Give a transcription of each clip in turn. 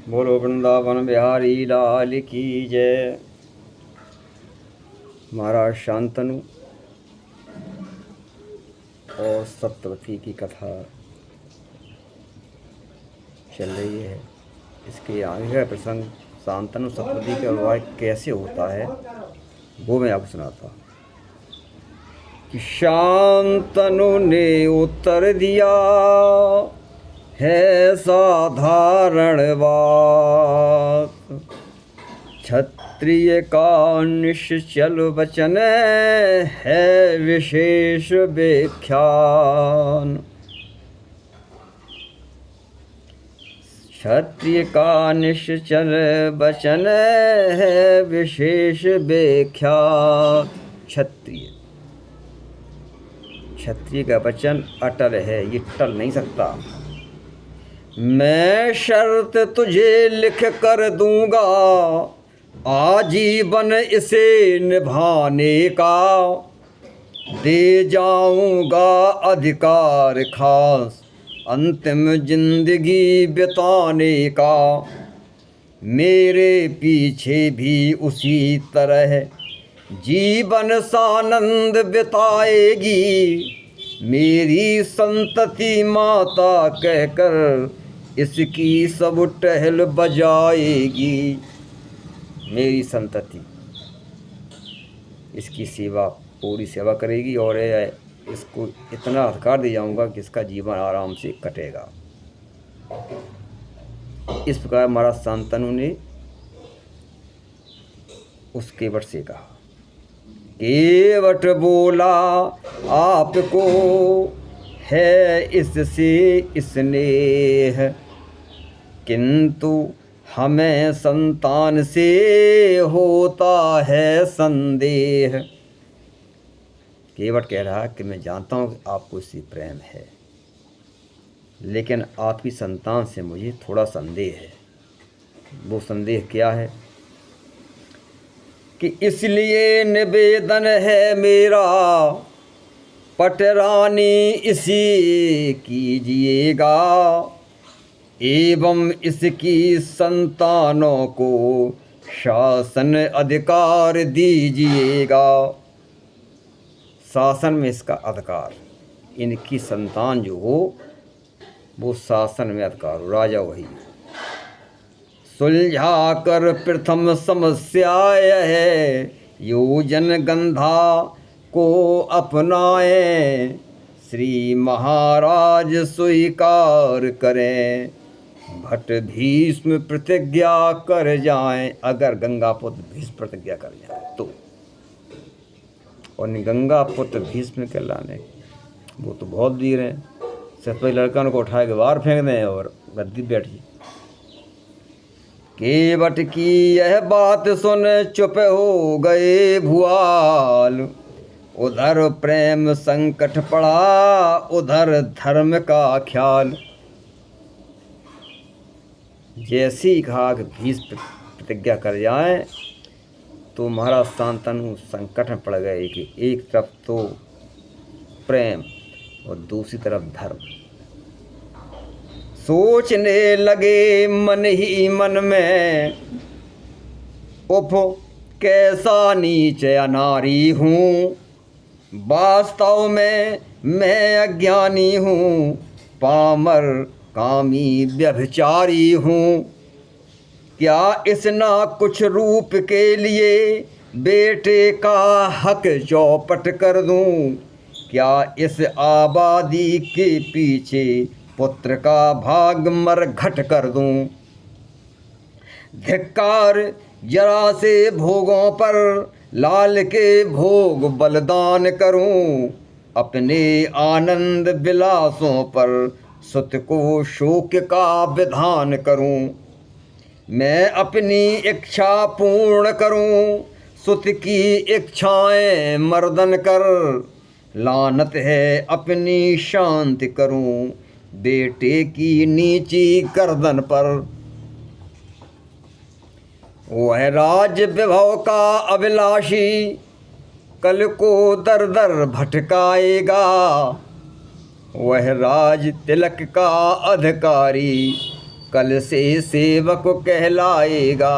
बोलो वृंदावन बिहारी लाल की जय। महाराज शांतनु और सत्यवती की कथा चल रही है। इसके आगे का प्रसंग शांतनु सत्यवती का विवाह कैसे होता है वो मैं आपको सुनाता हूँ। कि शांतनु ने उत्तर दिया है साधारण बात, क्षत्रिय का निश्चल वचन है विशेष व्याख्यान। क्षत्रिय का निश्चल वचन है विशेष व्याख्यान। क्षत्रिय का वचन अटल है, ये टल नहीं सकता। मैं शर्त तुझे लिख कर दूंगा आजीवन इसे निभाने का, दे जाऊंगा अधिकार खास अंतिम जिंदगी बिताने का। मेरे पीछे भी उसी तरह जीवन सानंद बिताएगी, मेरी संतति माता कहकर इसकी सब टहल बजाएगी। मेरी संतति इसकी सेवा, पूरी सेवा करेगी और इसको इतना अधिकार दे जाऊंगा कि इसका जीवन आराम से कटेगा। इस प्रकार महाराज शांतनु ने उस केवट से कहा। केवट बोला आपको है इससे स्नेह, किंतु हमें संतान से होता है संदेह। केवट कह रहा कि मैं जानता हूँ कि आपको इससे प्रेम है, लेकिन आपकी संतान से मुझे थोड़ा संदेह है। वो संदेह क्या है कि इसलिए निवेदन है मेरा, पटरानी इसी कीजिएगा, एवं इसकी संतानों को शासन अधिकार दीजिएगा। शासन में इसका अधिकार, इनकी संतान जो हो वो शासन में अधिकार हो, राजा वही हो। सुलझा कर प्रथम समस्या है, योजन गंधा को अपनाएं, श्री महाराज स्वीकार करें, भट्ट भीष्म प्रतिज्ञा कर जाएं। अगर गंगा पुत्र भीष्म प्रतिज्ञा कर जाए तो, और गंगा पुत्र भीष्म के लाने वो तो बहुत वीर हैं। सतपई लड़का को उठा के बाहर फेंक दें और गद्दी बैठ जाए। केवट की यह बात सुन चुप हो गए भुआल, उधर प्रेम संकट पड़ा उधर धर्म का ख्याल। जैसे ही कहा कि भीष्म प्रतिज्ञा कर जाए तो महाराज शांतनु संकट में पड़ गए कि एक तरफ तो प्रेम और दूसरी तरफ धर्म। सोचने लगे मन ही मन में, उफ कैसा नीच अनारी हूँ, वास्तव में मैं अज्ञानी हूँ, पामर कामी व्यभिचारी हूँ। क्या इस ना कुछ रूप के लिए बेटे का हक चौपट कर दूँ, क्या इस आबादी के पीछे पुत्र का भाग मरघट कर दूं। धिक्कार जरा से भोगों पर लाल के भोग बलिदान करूं, अपने आनंद विलासों पर सुत को शोक का विधान करूं। मैं अपनी इच्छा पूर्ण करूं, सुत की इच्छाएं मर्दन कर, लानत है अपनी शांति करूं, बेटे की नीची गर्दन पर। वह राज विभव का अभिलाषी कल को दर दर भटकाएगा, वह राज तिलक का अधिकारी कल से सेवक कहलाएगा।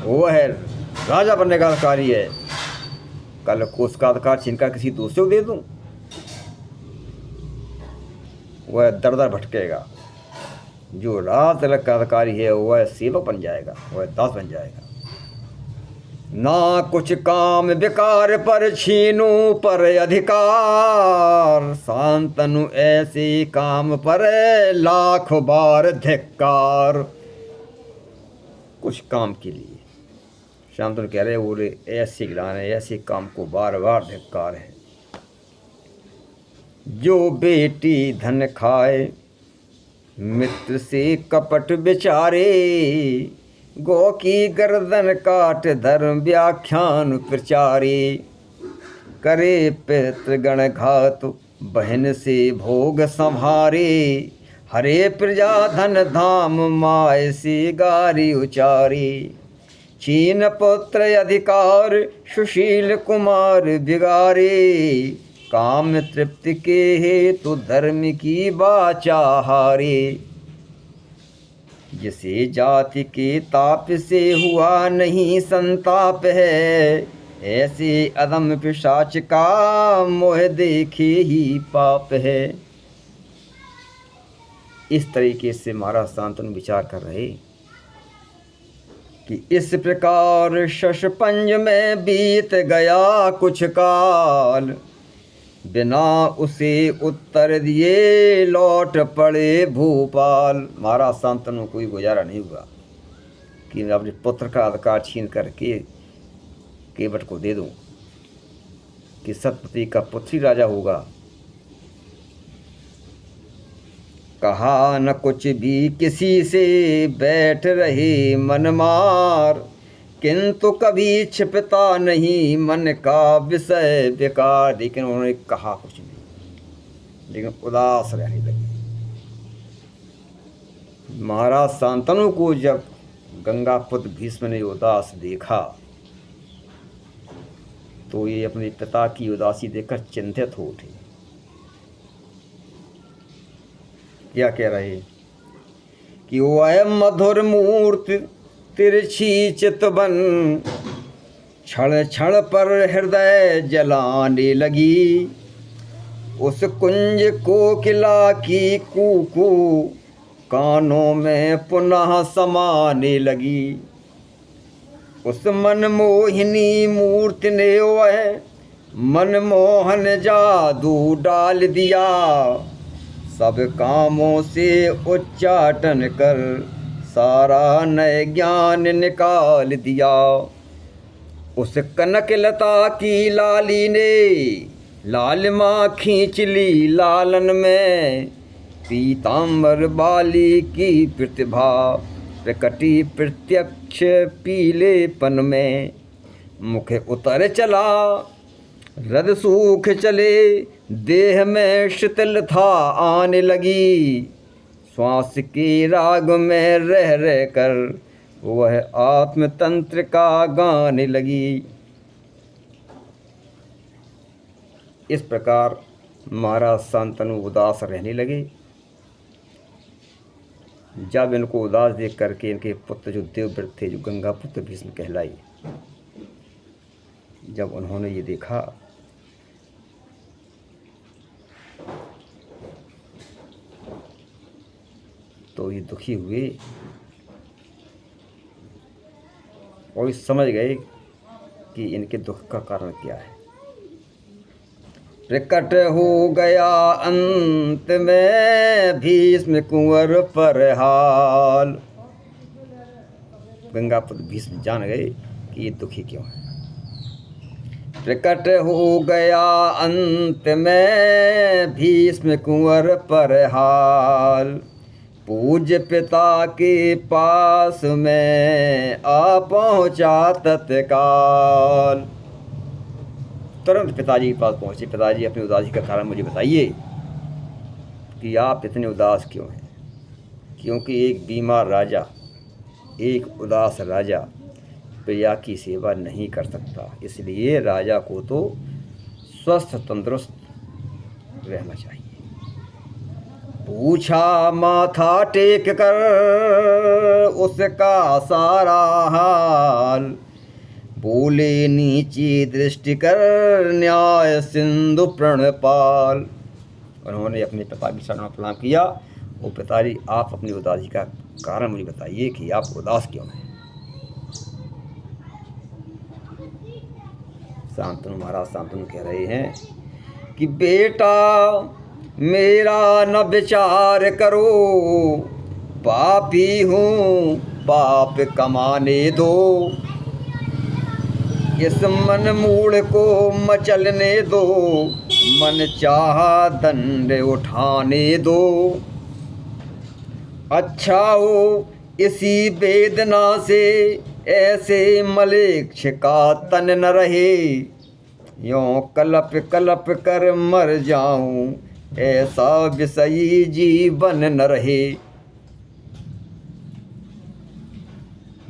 वो है राजा बनने का अधिकारी है, कल को उसका अधिकार छीनकर किसी दूसरे को दे दूं, वह दर दर भटकेगा। जो राज तिलक का अधिकारी है वह सेवक बन जाएगा, वह दास बन जाएगा। ना कुछ काम बेकार पर छीनू पर अधिकार, शांतनु ऐसे काम पर लाख बार धिक्कार। कुछ काम के लिए शांतनु कह रहे बोले ऐसे गिलान है, ऐसे काम को बार बार धिक्कार है। जो बेटी धन खाए मित्र से कपट विचारे, गौ की गर्दन काट धर्म व्याख्यान प्रचारे। करे पितृगण घात बहन से भोग संहारे, हरे प्रजा धन धाम माय से गारी उचारी। छीन पुत्र अधिकार सुशील कुमार बिगारे, काम तृप्ति के हेतु धर्म की वाचा हारे। जिसे जाति के ताप से हुआ नहीं संताप है, ऐसे अदम पिशाच का मोह देखे ही पाप है। इस तरीके से महाराज शांतनु विचार कर रहे कि इस प्रकार शशपंज में बीत गया कुछ काल, बिना उसे उत्तर दिए लौट पड़े भोपाल। महाराज शांतनु कोई गुजारा नहीं हुआ कि मैं अपने पुत्र का अधिकार छीन करके केवट को दे दूं, कि सतपति का पुत्र ही राजा होगा। कहा न कुछ भी किसी से बैठ रहे मन मार, किंतु कभी छिपता नहीं मन का विषय बेकार। लेकिन उन्होंने कहा कुछ नहीं, लेकिन उदास रहने लगे। महाराज शांतनु को जब गंगापुत्र भीष्म ने उदास देखा तो ये अपने पिता की उदासी देखकर चिंतित हो उठे। क्या कह रहे कि वह मधुर मूर्ति तिरछी चितवन, क्षण क्षण पर हृदय जलाने लगी। उस कुंज कोकिला की कूकू कानों में पुनः समाने लगी। उस मनमोहिनी मूर्ति ने वह मनमोहन जादू डाल दिया, सब कामों से उच्चाटन कर सारा नए ज्ञान निकाल दिया। उस कनक लता की लाली ने लालिमा खींच ली लालन में, पीताम्बर बाली की प्रतिभा प्रकटी प्रत्यक्ष पीलेपन में। मुख उतर चला हृदय सूख चले, देह में शिथिलता आने लगी। श्वास के राग में रह रह कर वह आत्मतंत्र का गाने लगी। इस प्रकार महाराज शांतनु उदास रहने लगे। जब इनको उदास देख करके इनके पुत्र जो देवव्रत थे, जो गंगा पुत्र भीष्म कहलाई, जब उन्होंने ये देखा तो ये दुखी हुए और समझ गए कि इनके दुख का कारण क्या है। प्रकट हो गया अंत में भीष्म कुंवर पर हाल। गंगापुत्र भीष्म जान गए कि ये दुखी क्यों है। प्रकट हो गया अंत में भीष्म कुंवर पर हाल, पूज्य पिता के पास में आ पहुँचा तत्काल। तुरंत पिताजी के पास पहुँचे। पिताजी, अपनी उदासी का कारण मुझे बताइए कि आप इतने उदास क्यों हैं। क्योंकि एक बीमार राजा, एक उदास राजा प्रजा की सेवा नहीं कर सकता, इसलिए राजा को तो स्वस्थ तंदुरुस्त रहना चाहिए। पूछा माथा टेक कर उसका सारा हाल, बोले नीची दृष्टि कर न्याय सिंधु प्रणपाल। उन्होंने अपने पिता की शरण में प्रणाम किया। वो पिताजी, आप अपनी उदासी का कारण मुझे बताइए कि आप उदास क्यों हैं। शांतनु महाराज शांतनु कह रहे हैं कि बेटा मेरा न विचार करो, पापी हूँ पाप कमाने दो, इस मन मूड को मचलने दो, मन चाहा दंड उठाने दो। अच्छा हो इसी वेदना से ऐसे मलेच्छ का तन न रहे, यों कलप कलप कर मर जाऊं ऐसा विषयी जीवन न रहे।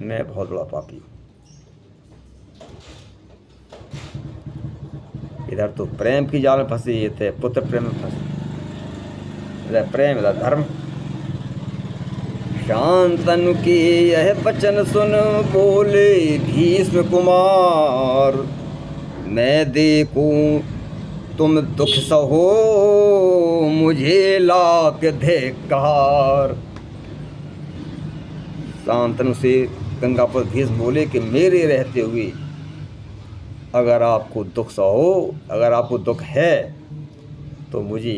मैं बहुत बड़ा पापी हूँ। इधर तो प्रेम की जाल में फंसे ये थे, पुत्र प्रेम में फंसे। इधर प्रेम इधर धर्म। शांतनु की यह वचन सुन बोले भीष्म कुमार, मैं देखूं तुम दुख सहो मुझे लाक धिक्कार। शांतनु से गंगापुत्र भीष्म बोले कि मेरे रहते हुए अगर आपको दुख सहो, अगर आपको दुख है तो मुझे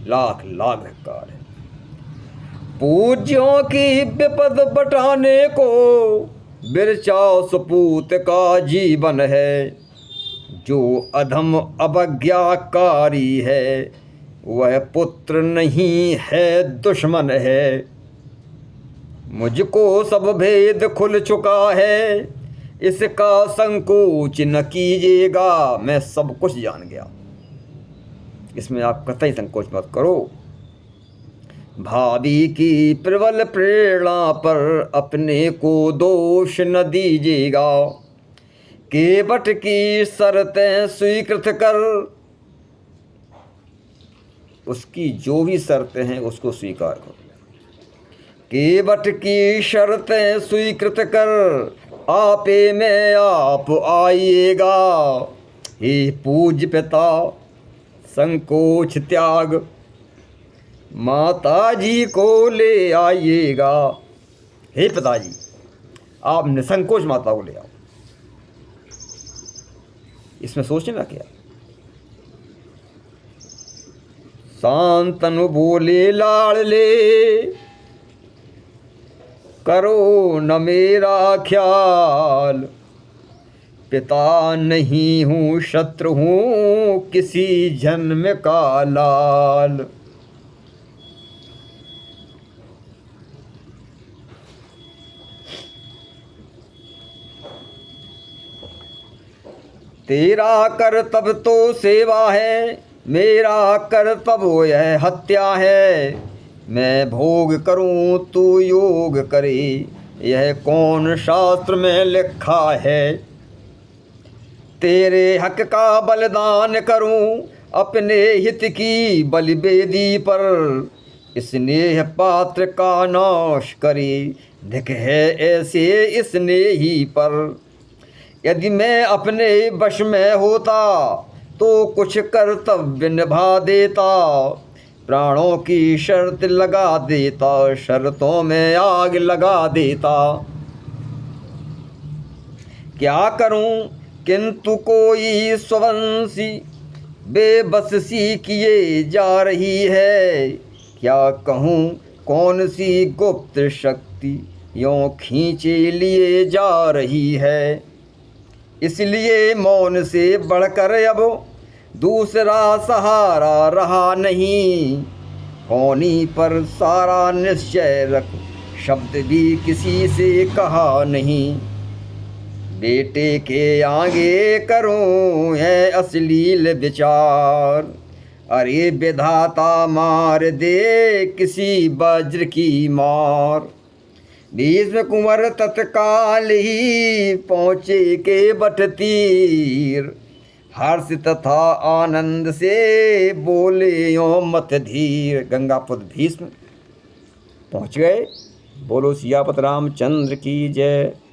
लाख लाख धिक्कार है। पूज्यों की विपद बटाने को बिरचाओ सपूत का जीवन है, जो अधम अवज्ञाकारी है वह पुत्र नहीं है दुश्मन है। मुझको सब भेद खुल चुका है, इसका संकोच न कीजिएगा, मैं सब कुछ जान गया, इसमें आप कतई संकोच मत करो। भाभी की प्रबल प्रेरणा पर अपने को दोष न दीजिएगा, केवट की शर्तें स्वीकृत कर, उसकी जो भी शर्तें हैं उसको स्वीकार करो। केवट की शर्तें स्वीकृत कर आपे में आप आइएगा, हे पूज्य पिता संकोच त्याग माता जी को ले आइएगा। हे पिताजी आप निसंकोच माता को ले आओ, इसमें सोचने ना क्या। शांतनु बोले लाडले करो न मेरा ख्याल, पिता नहीं हूँ शत्रु हूँ किसी जन्म का लाल। तेरा कर्तव्य तो सेवा है, मेरा कर्तव्य यह हत्या है। मैं भोग करूं तू योग करे, यह कौन शास्त्र में लिखा है। तेरे हक का बलिदान करूं अपने हित की बलिवेदी पर, स्नेह पात्र का नाश करे, धिक है ऐसे स्नेही पर। यदि मैं अपने वश में होता तो कुछ कर्तव्य निभा देता, प्राणों की शर्त लगा देता, शर्तों में आग लगा देता। क्या करूं किंतु कोई स्वंशी बेबस सी किए जा रही है, क्या कहूं कौन सी गुप्त शक्ति यों खींचे लिए जा रही है। इसलिए मौन से बढ़कर अब दूसरा सहारा रहा नहीं, होनी पर सारा निश्चय रख शब्द भी किसी से कहा नहीं। बेटे के आगे करूं है अश्लील विचार, अरे विधाता मार दे किसी वज्र की मार। भीष्म कुंवर तत्काल ही पहुँचे के बट तीर, हर्ष तथा आनंद से बोले यो मत धीर। गंगापुत्र भीष्म पहुँच गए। बोलो सियापत रामचंद्र की जय।